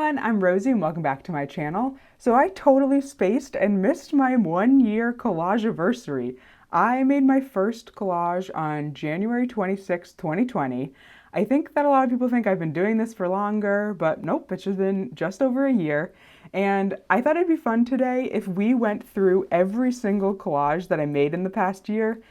everyone, I'm Rosie and welcome back to my channel. So I totally spaced and missed my 1 year collage anniversary. I made my first collage on January 26, 2020. I think that a lot of people think I've been doing this for longer, but nope, it's just been just over a year. And I thought it'd be fun today if we went through every single collage that I made in the past year.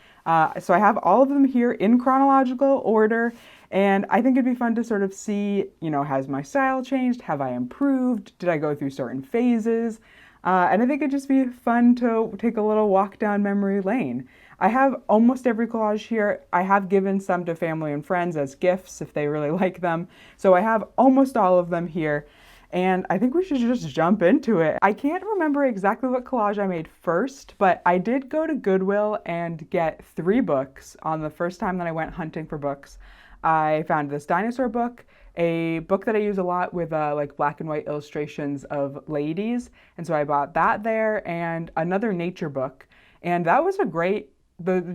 So I have all of them here in chronological order. And I think it'd be fun to sort of see, has my style changed? Have I improved? Did I go through certain phases? And I think it'd just be fun to take a little walk down memory lane. I have almost every collage here. I have given some to family and friends as gifts if they really like them. So I have almost all of them here. And I think we should just jump into it. I can't remember exactly what collage I made first, but I did go to Goodwill and get 3 books on the first time that I went hunting for books. I found this dinosaur book, a book that I use a lot with like black and white illustrations of ladies. And so I bought that there, and another nature book. And that was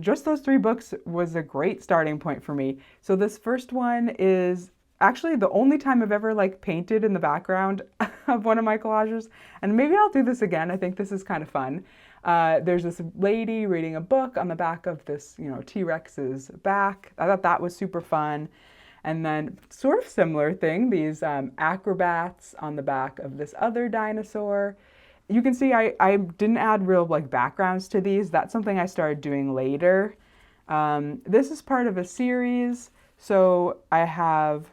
just those 3 books was a great starting point for me. So this first one is actually the only time I've ever painted in the background of one of my collages. And maybe I'll do this again. I think this is kind of fun. There's this lady reading a book on the back of this, T-Rex's back. I thought that was super fun. And then sort of similar thing, these acrobats on the back of this other dinosaur. You can see I didn't add real backgrounds to these. That's something I started doing later. This is part of a series. So I have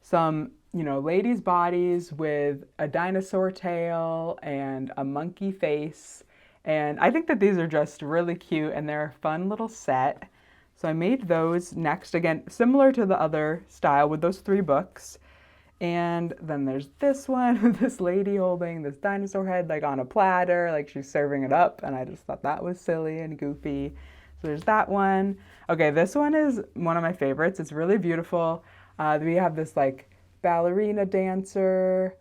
some ladies' bodies with a dinosaur tail and a monkey face. And I think that these are just really cute and they're a fun little set. So I made those next, again, similar to the other style with those 3 books. And then there's this one with this lady holding this dinosaur head on a platter, like she's serving it up. And I just thought that was silly and goofy. So there's that one. Okay, this one is one of my favorites. It's really beautiful. We have this ballerina dancer.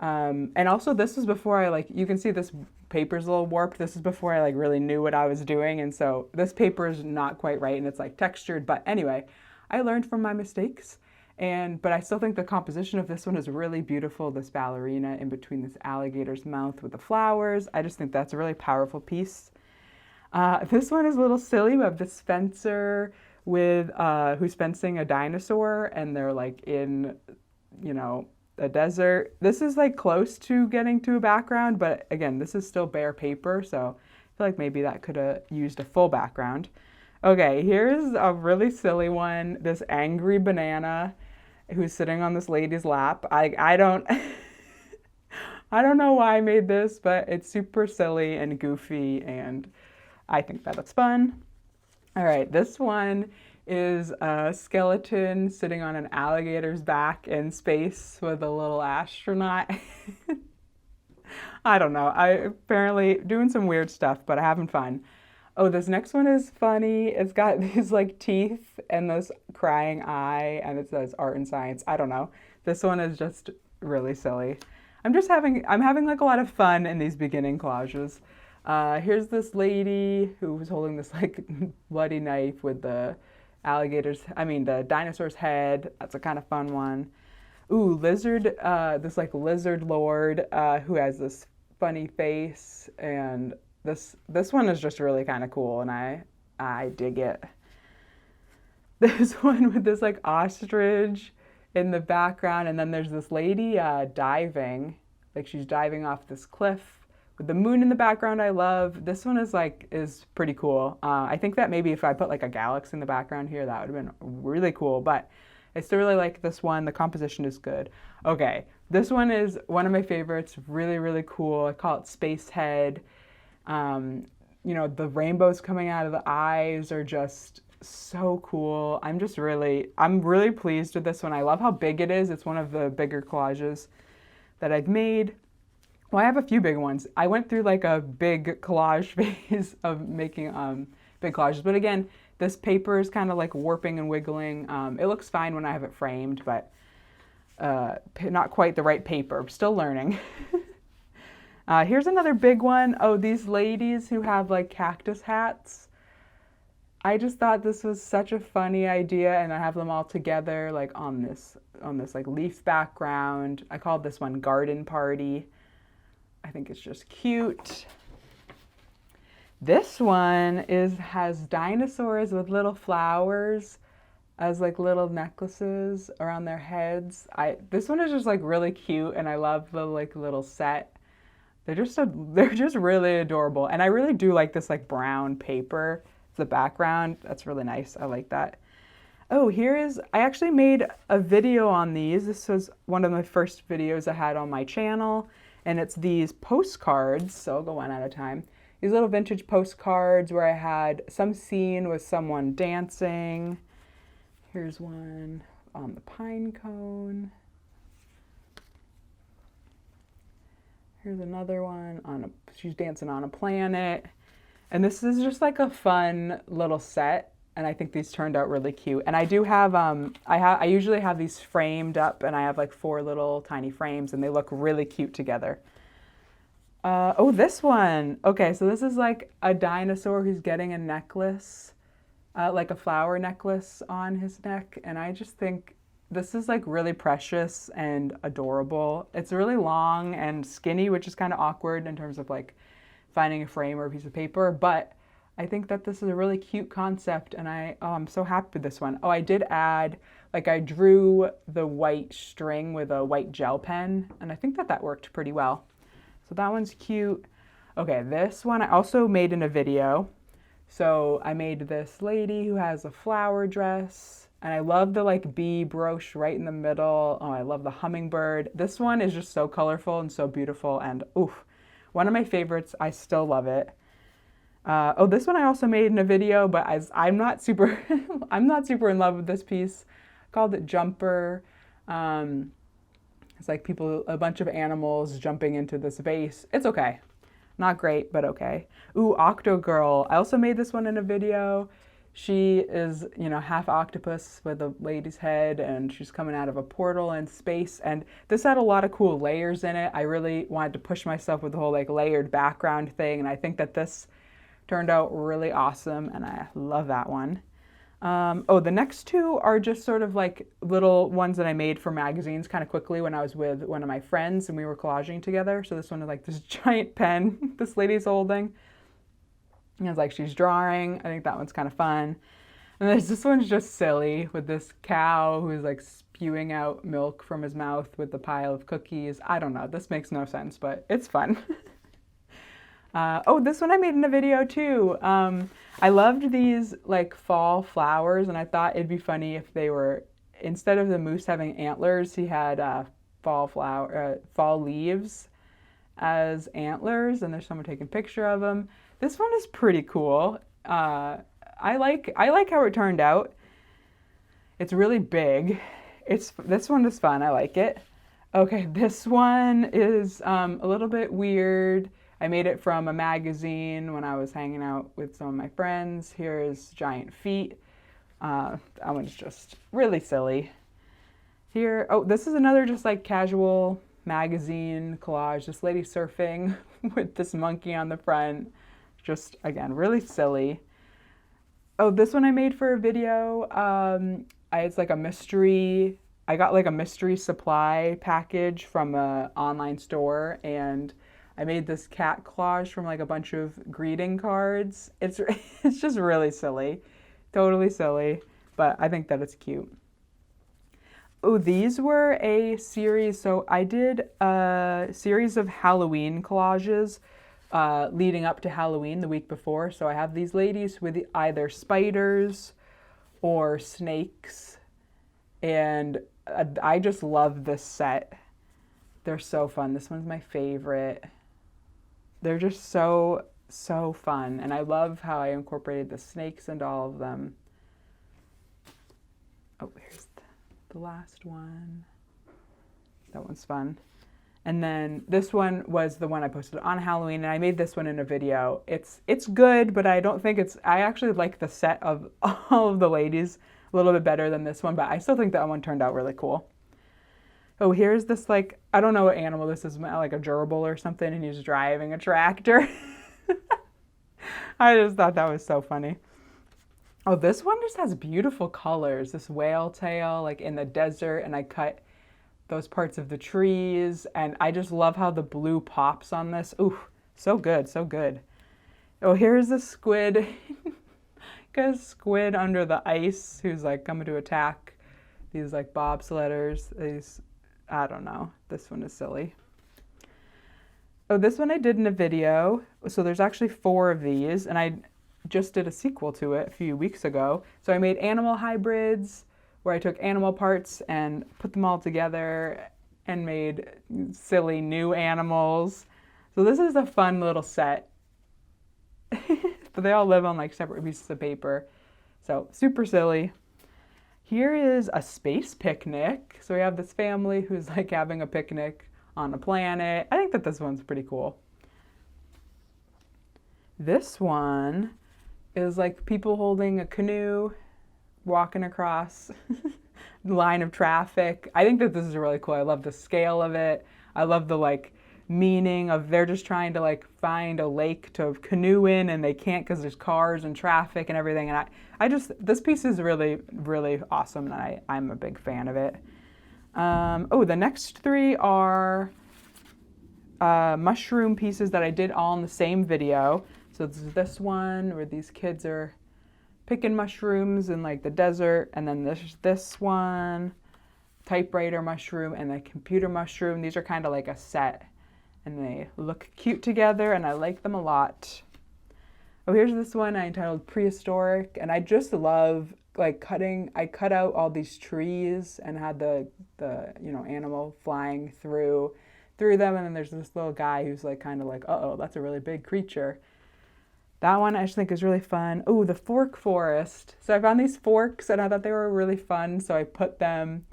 And also this was before you can see this paper's a little warped. This is before I really knew what I was doing. And so this paper is not quite right and it's textured. But anyway, I learned from my mistakes. But I still think the composition of this one is really beautiful. This ballerina in between this alligator's mouth with the flowers. I just think that's a really powerful piece. This one is a little silly. We have this fencer with who's fencing a dinosaur, and they're in a desert. This is close to getting to a background, but again, this is still bare paper, so I feel maybe that could have used a full background. Okay, here's a really silly one. This angry banana who's sitting on this lady's lap. I don't I don't know why I made this, but it's super silly and goofy, and I think that it's fun. All right, this one is a skeleton sitting on an alligator's back in space with a little astronaut. I don't know. I apparently doing some weird stuff, but I'm having fun. Oh, this next one is funny. It's got these teeth and this crying eye, and it says art and science. I don't know. This one is just really silly. I'm having a lot of fun in these beginning collages. Here's this lady who was holding this bloody knife with the the dinosaur's head. That's a kind of fun one. Ooh, lizard, this lizard lord who has this funny face, and this one is just really kind of cool, and I dig it. This one with this ostrich in the background, and then there's this lady diving, she's diving off this cliff. With the moon in the background, I love. This one is pretty cool. I think that maybe if I put a galaxy in the background here, that would have been really cool, but I still really like this one. The composition is good. Okay, this one is one of my favorites. Really, really cool. I call it Space Head. The rainbows coming out of the eyes are just so cool. I'm really pleased with this one. I love how big it is. It's one of the bigger collages that I've made. Well, I have a few big ones. I went through a big collage phase of making big collages. But again, this paper is kind of warping and wiggling. It looks fine when I have it framed, but not quite the right paper. I'm still learning. Here's another big one. Oh, these ladies who have cactus hats. I just thought this was such a funny idea, and I have them all together like on this like leaf background. I called this one Garden Party. I think it's just cute. This one has dinosaurs with little flowers as like little necklaces around their heads. This one is just like really cute, and I love the like little set. They're just really adorable, and I really do like this like brown paper, the background. That's really nice. I like that. Oh, I actually made a video on these. This was one of my first videos I had on my channel, and it's these postcards. So I'll go one at a time. These little vintage postcards where I had some scene with someone dancing. Here's one on the pine cone. Here's another one she's dancing on a planet. And this is just like a fun little set, and I think these turned out really cute. And I do have I usually have these framed up, and I have like 4 little tiny frames, and they look really cute together. Oh, this one. Okay, so this is like a dinosaur who's getting a necklace, like a flower necklace on his neck, and I just think this is like really precious and adorable. It's really long and skinny, which is kind of awkward in terms of like finding a frame or a piece of paper, but I think that this is a really cute concept, and I'm so happy with this one. Oh, I did add, like I drew the white string with a white gel pen, and I think that worked pretty well. So that one's cute. Okay, this one I also made in a video. So I made this lady who has a flower dress, and I love the like bee brooch right in the middle. Oh, I love the hummingbird. This one is just so colorful and so beautiful, and oof, one of my favorites. I still love it. Oh, this one I also made in a video, but I'm not super in love with this piece. I called it Jumper. It's like a bunch of animals jumping into this vase. It's okay. Not great, but okay. Ooh, Octo Girl. I also made this one in a video. She is, half octopus with a lady's head, and she's coming out of a portal in space. And this had a lot of cool layers in it. I really wanted to push myself with the whole like layered background thing, and I think that this turned out really awesome, and I love that one. Oh, the next 2 are just sort of like little ones that I made for magazines kind of quickly when I was with one of my friends and we were collaging together. So this one is like this giant pen this lady's holding. And it's like she's drawing. I think that one's kind of fun. And this one's just silly with this cow who's like spewing out milk from his mouth with the pile of cookies. I don't know. This makes no sense, but it's fun. Oh, this one I made in a video too. I loved these like fall flowers, and I thought it'd be funny if they were, instead of the moose having antlers, he had fall leaves as antlers, and there's someone taking a picture of them. This one is pretty cool. I like how it turned out. It's really big. This one is fun. I like it. Okay, this one is a little bit weird. I made it from a magazine when I was hanging out with some of my friends. Here is giant feet. That one's just really silly. Here, oh, this is another just like casual magazine collage. This lady surfing with this monkey on the front. Just, again, really silly. Oh, this one I made for a video. It's like a mystery. I got like a mystery supply package from an online store, and I made this cat collage from like a bunch of greeting cards. It's just really silly, totally silly, but I think that it's cute. Oh, these were a series. So I did a series of Halloween collages leading up to Halloween the week before. So I have these ladies with either spiders or snakes, and I just love this set. They're so fun. This one's my favorite. They're just so fun, and I love how I incorporated the snakes into all of them. Oh, here's the last one. That one's fun. And then this one was the one I posted on Halloween, and I made this one in a video. It's good, but I don't think I actually like the set of all of the ladies a little bit better than this one, but I still think that one turned out really cool. Oh, here's this, like, I don't know what animal this is, like a gerbil or something, and he's driving a tractor. I just thought that was so funny. Oh, this one just has beautiful colors. This whale tail, like in the desert, and I cut those parts of the trees, and I just love how the blue pops on this. Ooh, so good, so good. Oh, here's the squid. Got a squid under the ice who's like coming to attack these like bobsledders. These, I don't know. This one is silly. Oh, this one I did in a video. So there's actually 4 of these, and I just did a sequel to it a few weeks ago. So I made animal hybrids where I took animal parts and put them all together and made silly new animals. So this is a fun little set. But they all live on like separate pieces of paper. So super silly. Here is a space picnic. So we have this family who's like having a picnic on a planet. I think that this one's pretty cool. This one is like people holding a canoe, walking across the line of traffic. I think that this is really cool. I love the scale of it. I love the like meaning of they're just trying to like find a lake to canoe in and they can't because there's cars and traffic and everything. And I just, this piece is really, really awesome and I'm a big fan of it. Oh, the next 3 are mushroom pieces that I did all in the same video. So this one where these kids are picking mushrooms in like the desert, and then this one, typewriter mushroom and the computer mushroom. These are kind of like a set and they look cute together and I like them a lot. Oh, here's this one I entitled Prehistoric, and I just love like I cut out all these trees and had the animal flying through them, and then there's this little guy who's like kind of like, uh-oh, that's a really big creature. That one I just think is really fun. Oh, the fork forest. So I found these forks and I thought they were really fun, so I put them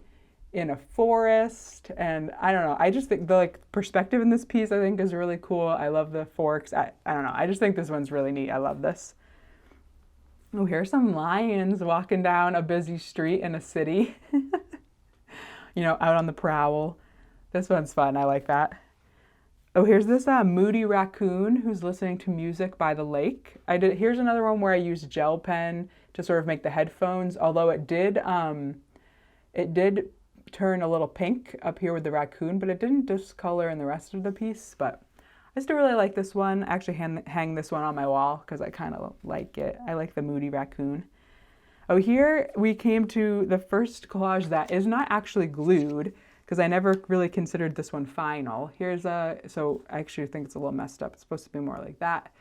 in a forest, and I don't know, I just think the like perspective in this piece I think is really cool. I love the forks. I don't know, I just think this one's really neat. I love this. Oh, here's some lions walking down a busy street in a city. Out on the prowl. This one's fun. I like that. Oh, here's this moody raccoon who's listening to music by the lake. Here's another one where I used gel pen to sort of make the headphones, although it did turn a little pink up here with the raccoon, but it didn't discolor in the rest of the piece. But I still really like this one. I actually hang this one on my wall because I kind of like it. I like the moody raccoon. Oh, here we came to the first collage that is not actually glued, because I never really considered this one final. So I actually think it's a little messed up. It's supposed to be more like that.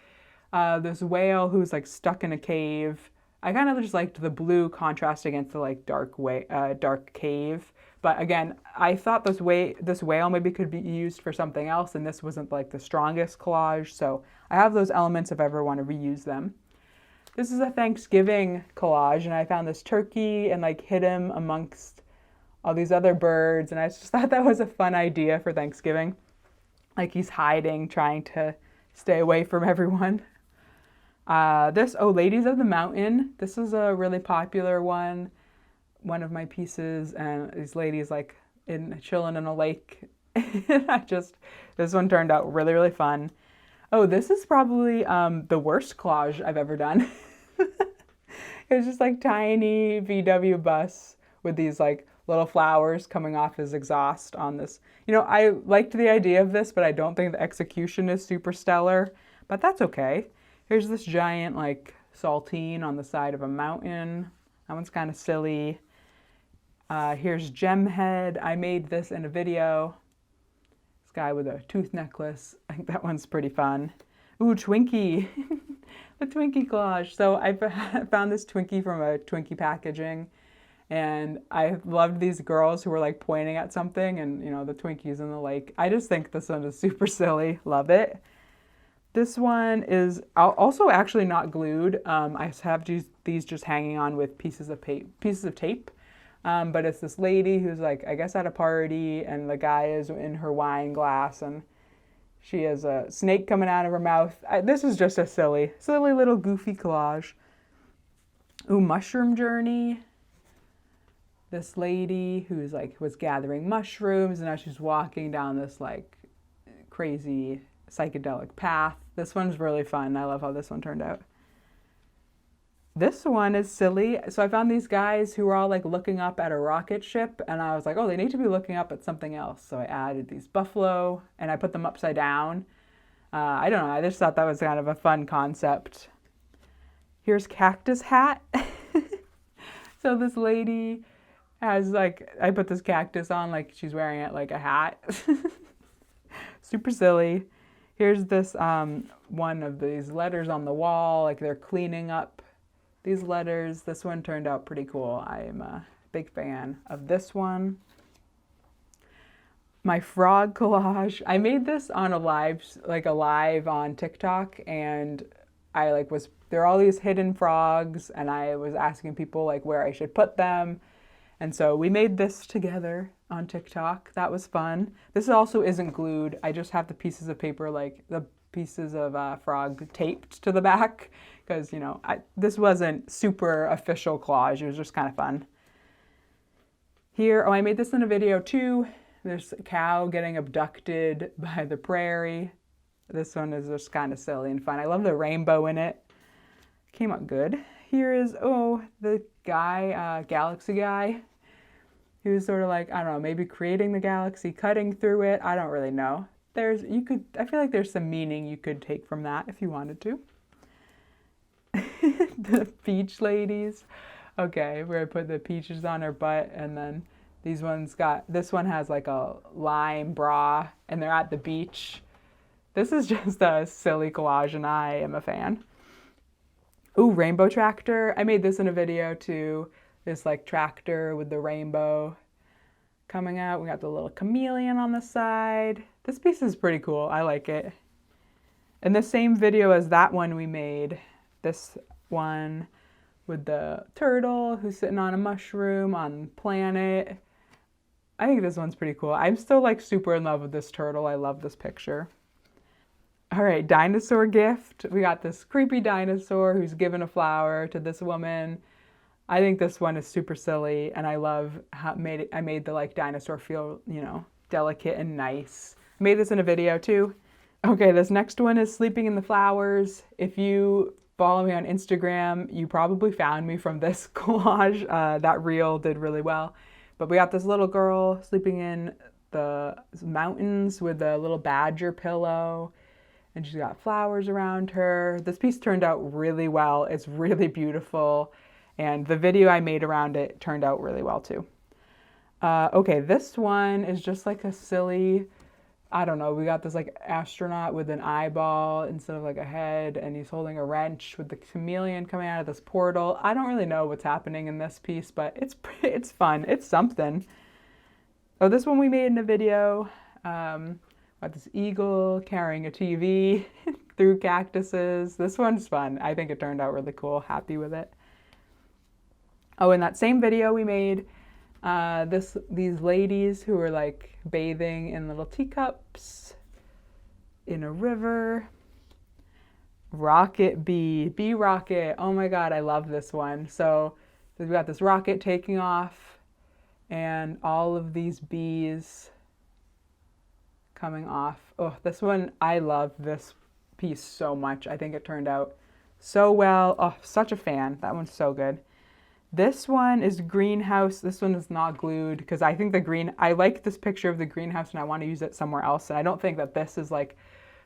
This whale who's like stuck in a cave. I kind of just liked the blue contrast against the like dark cave. But again, I thought this whale maybe could be used for something else, and this wasn't like the strongest collage. So I have those elements if I ever want to reuse them. This is a Thanksgiving collage, and I found this turkey and like hid him amongst all these other birds, and I just thought that was a fun idea for Thanksgiving. Like he's hiding, trying to stay away from everyone. Ladies of the Mountain. This is a really popular one of my pieces, and these ladies like chilling in a lake. This one turned out really, really fun. Oh, this is probably the worst collage I've ever done. It's just like tiny VW bus with these like little flowers coming off his exhaust on this. I liked the idea of this, but I don't think the execution is super stellar, but that's okay. Here's this giant like saltine on the side of a mountain. That one's kind of silly. Here's Gemhead. I made this in a video. This guy with a tooth necklace. I think that one's pretty fun. Ooh, Twinkie. The Twinkie collage. So I found this Twinkie from a Twinkie packaging, and I loved these girls who were like pointing at something, and the Twinkies in the lake. I just think this one is super silly. Love it. This one is also actually not glued. I have these just hanging on with pieces of tape. But it's this lady who's like, I guess at a party, and the guy is in her wine glass, and she has a snake coming out of her mouth. This is just a silly little goofy collage. Ooh, Mushroom Journey. This lady who's like was gathering mushrooms, and now she's walking down this like crazy psychedelic path. This one's really fun. I love how this one turned out. This one is silly. So I found these guys who were all like looking up at a rocket ship, and I was like, oh, they need to be looking up at something else. So I added these buffalo and I put them upside down. I don't know, I just thought that was kind of a fun concept. Here's cactus hat. So this lady has like, I put this cactus on like she's wearing it like a hat. Super silly. Here's this one of these letters on the wall, like they're cleaning up these letters. This one turned out pretty cool. I'm a big fan of this one. My frog collage. I made this on a live on TikTok, and I like there are all these hidden frogs, and I was asking people like where I should put them. And so we made this together on TikTok. That was fun. This also isn't glued. I just have the pieces of paper, like the pieces of frog taped to the back, because, you know, this wasn't super official collage. It was just kind of fun. Here, oh, I made this in a video too. There's a cow getting abducted by the prairie. This one is just kind of silly and fun. I love the rainbow in it. Came out good. Here is, oh, the guy, galaxy guy. He was sort of like, I don't know, maybe creating the galaxy, cutting through it. I don't really know. I feel like there's some meaning you could take from that if you wanted to. The peach ladies. Okay, we're gonna put the peaches on her butt, and then this one has like a lime bra, and they're at the beach. This is just a silly collage, and I am a fan. Ooh, rainbow tractor. I made this in a video too. This like tractor with the rainbow coming out. We got the little chameleon on the side. This piece is pretty cool. I like it. In the same video as that one we made, this one with the turtle who's sitting on a mushroom on planet. I think this one's pretty cool. I'm still like super in love with this turtle. I love this picture. All right, dinosaur gift. We got this creepy dinosaur who's given a flower to this woman. I think this one is super silly, and I love how I made the like dinosaur feel, you know, delicate and nice. I made this in a video too. Okay, this next one is sleeping in the flowers. If you follow me on Instagram, you probably found me from this collage. That reel did really well. But we got this little girl sleeping in the mountains with a little badger pillow, and she's got flowers around her. This piece turned out really well. It's really beautiful, and the video I made around it turned out really well too. Okay, this one is just like a silly, I don't know, we got this like astronaut with an eyeball instead of like a head, and he's holding a wrench with the chameleon coming out of this portal. I don't really know what's happening in this piece, but it's fun. It's something. Oh, this one we made in a video. Got this eagle carrying a TV through cactuses. This one's fun. I think it turned out really cool. Happy with it. Oh, in that same video we made these ladies who were like bathing in little teacups in a river. Rocket bee rocket. Oh my God, I love this one. So we got this rocket taking off, and all of these bees coming off. Oh, this one, I love this piece so much. I think it turned out so well. Oh, such a fan. That one's so good. This one is greenhouse. This one is not glued because I think I like this picture of the greenhouse and I want to use it somewhere else. And I don't think that this is like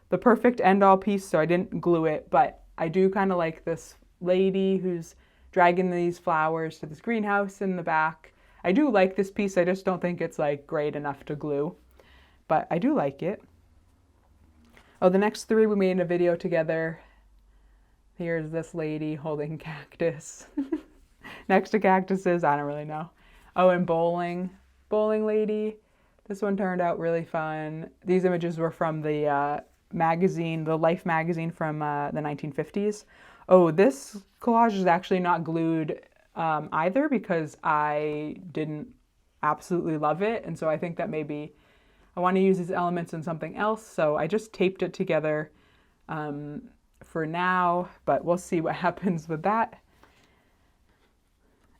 the perfect end all piece, so I didn't glue it, but I do kind of like this lady who's dragging these flowers to this greenhouse in the back. I do like this piece. I just don't think it's like great enough to glue, but I do like it. Oh, the next three we made in a video together. Here's this lady holding cactus. Next to cactuses, I don't really know. Oh, and bowling lady. This one turned out really fun. These images were from the magazine, the Life magazine from the 1950s. Oh, this collage is actually not glued either because I didn't absolutely love it. And so I think that maybe I want to use these elements in something else. So I just taped it together for now, but we'll see what happens with that.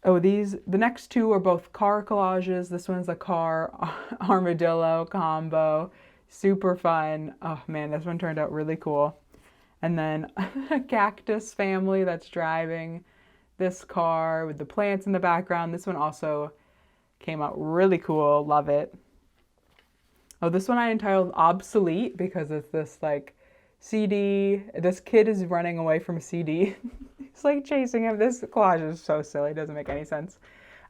Oh, the next two are both car collages. This one's a car armadillo combo. Super fun. Oh man, this one turned out really cool. And then a cactus family that's driving this car with the plants in the background. This one also came out really cool. Love it. Oh, this one I entitled Obsolete because it's this like CD. This kid is running away from a CD. It's like chasing him. This collage is so silly. It doesn't make any sense.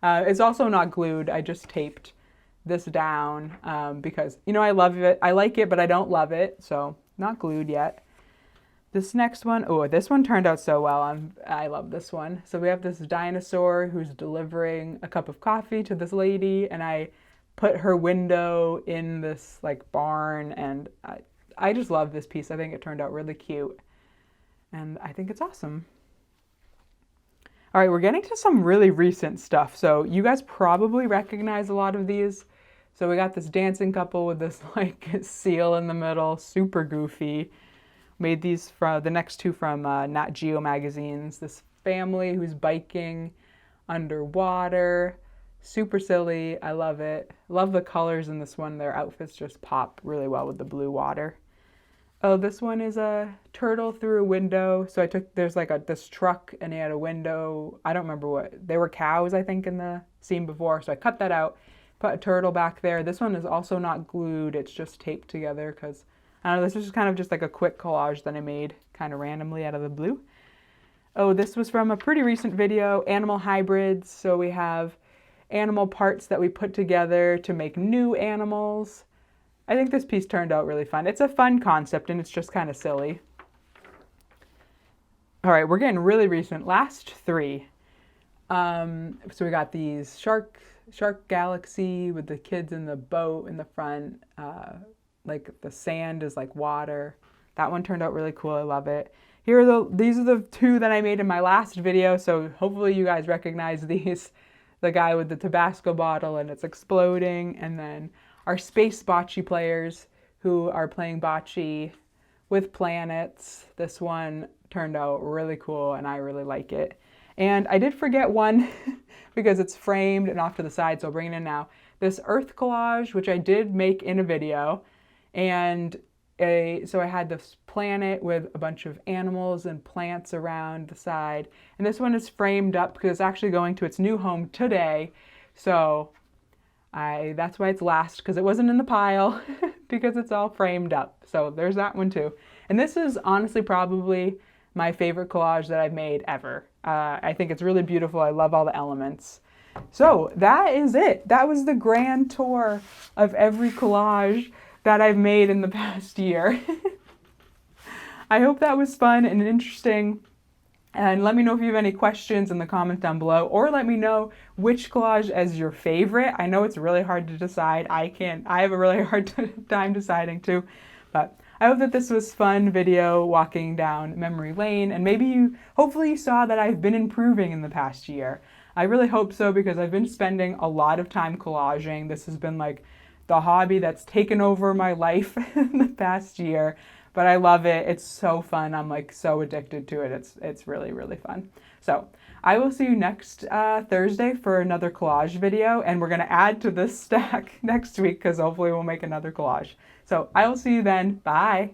It's also not glued. I just taped this down because, you know, I love it. I like it, but I don't love it. So not glued yet. This next one, oh, this one turned out so well. I love this one. So we have this dinosaur who's delivering a cup of coffee to this lady, and I put her window in this like barn, and I just love this piece. I think it turned out really cute, and I think it's awesome. All right, we're getting to some really recent stuff. So you guys probably recognize a lot of these. So we got this dancing couple with this like seal in the middle, super goofy. Made these from the next two from Nat Geo magazines. This family who's biking underwater. Super silly. I love it. Love the colors in this one. Their outfits just pop really well with the blue water. Oh, this one is a turtle through a window. So there's like this truck and they had a window. I don't remember what. They were cows, I think, in the scene before. So I cut that out, put a turtle back there. This one is also not glued. It's just taped together because, I don't know, this is kind of just like a quick collage that I made kind of randomly out of the blue. Oh, this was from a pretty recent video, animal hybrids. So we have animal parts that we put together to make new animals. I think this piece turned out really fun. It's a fun concept and it's just kind of silly. All right, we're getting really recent. Last three. So we got these Shark Galaxy with the kids in the boat in the front. Like the sand is like water. That one turned out really cool. I love it. These are the two that I made in my last video. So hopefully you guys recognize these. The guy with the Tabasco bottle and it's exploding. And then our space bocce players who are playing bocce with planets. This one turned out really cool and I really like it. And I did forget one because it's framed and off to the side. So I'll bring it in now. This earth collage, which I did make in a video. And so I had this planet with a bunch of animals and plants around the side. And this one is framed up because it's actually going to its new home today. So that's why it's last, because it wasn't in the pile because it's all framed up. So there's that one too. And this is honestly probably my favorite collage that I've made ever. I think it's really beautiful. I love all the elements. So that is it. That was the grand tour of every collage that I've made in the past year. I hope that was fun and interesting. And let me know if you have any questions in the comments down below, or let me know which collage is your favorite. I know it's really hard to decide. I have a really hard time deciding too. But I hope that this was fun video walking down memory lane, and hopefully you saw that I've been improving in the past year. I really hope so because I've been spending a lot of time collaging. This has been like the hobby that's taken over my life in the past year, but I love it. It's so fun. I'm like so addicted to it. It's really, really fun. So I will see you next Thursday for another collage video, and we're gonna add to this stack next week because hopefully we'll make another collage. So I will see you then. Bye.